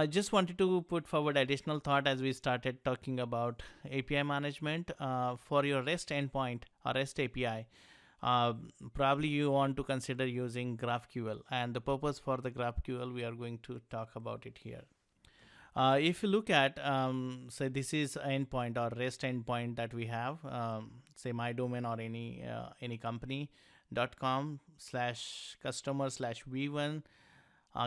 Just wanted to put forward additional thought as we started talking about API management for your REST endpoint or REST API. Uh, Probably you want to consider using GraphQL, and the purpose for the GraphQL we are going to talk about it here. If you look at, say this is endpoint or REST endpoint that we have, say my domain or any company .com/customer/v1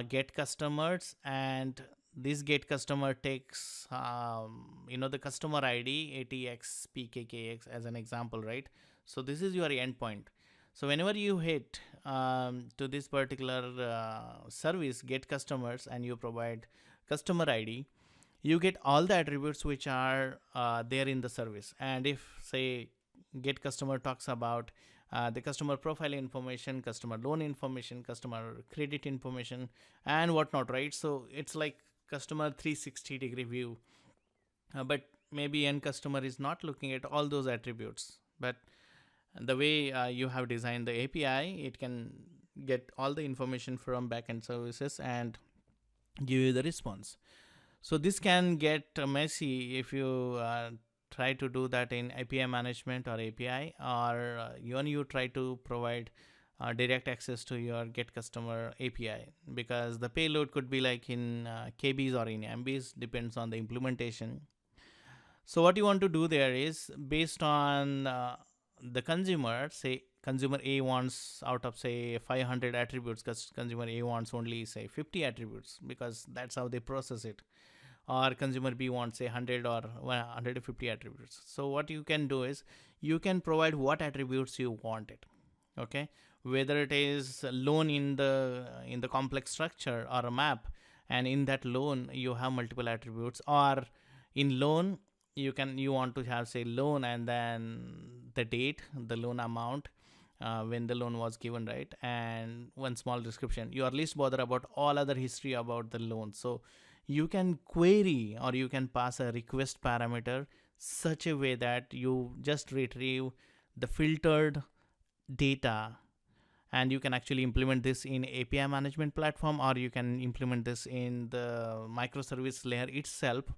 get customers, and this get customer takes the customer ID ATXPKKX as an example, right? So this is your endpoint. So whenever you hit to this particular service get customers and you provide customer ID, you get all the attributes which are there in the service. And if say get customer talks about the customer profile information, customer loan information, customer credit information, and whatnot, right? So it's like customer 360-degree view. But maybe end customer is not looking at all those attributes. But the way you have designed the API, it can get all the information from backend services and give you the response. So this can get messy if you try to do that in API management or API, or even you try to provide direct access to your get customer API, because the payload could be like in KBs or in MBs, depends on the implementation. So what you want to do there is based on the consumer, say consumer A wants out of say 500 attributes, because consumer A wants only say 50 attributes because that's how they process it, or consumer B wants say 100 or 150 attributes. So what you can do is you can provide what attributes you want it. Okay, whether it is loan in the complex structure or a map, and in that loan you have multiple attributes, or in loan you want to have say loan and then the date, the loan amount, when the loan was given, right, and one small description. You are least bother about all other history about the loan. So you can query or you can pass a request parameter such a way that you just retrieve the filtered data, and you can actually implement this in API management platform, or you can implement this in the microservice layer itself.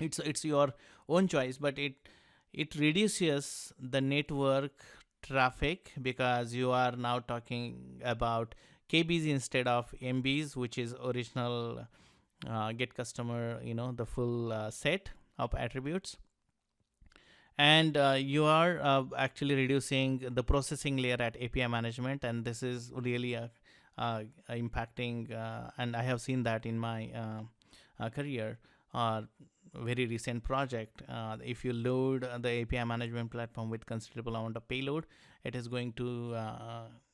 It's your own choice, but it reduces the network traffic because you are now talking about KBs instead of MBs, which is original get customer, the full set of attributes. And you are actually reducing the processing layer at API management, and this is really impacting, and I have seen that in my career, very recent project. If you load the API management platform with considerable amount of payload, it is going to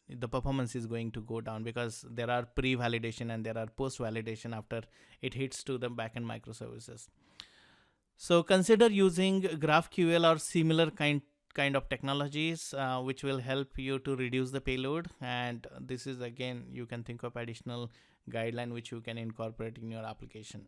the performance is going to go down, because there are pre-validation and there are post-validation after it hits to the backend microservices. So consider using GraphQL or similar kind of technologies which will help you to reduce the payload. And this is again, you can think of additional guideline which you can incorporate in your application.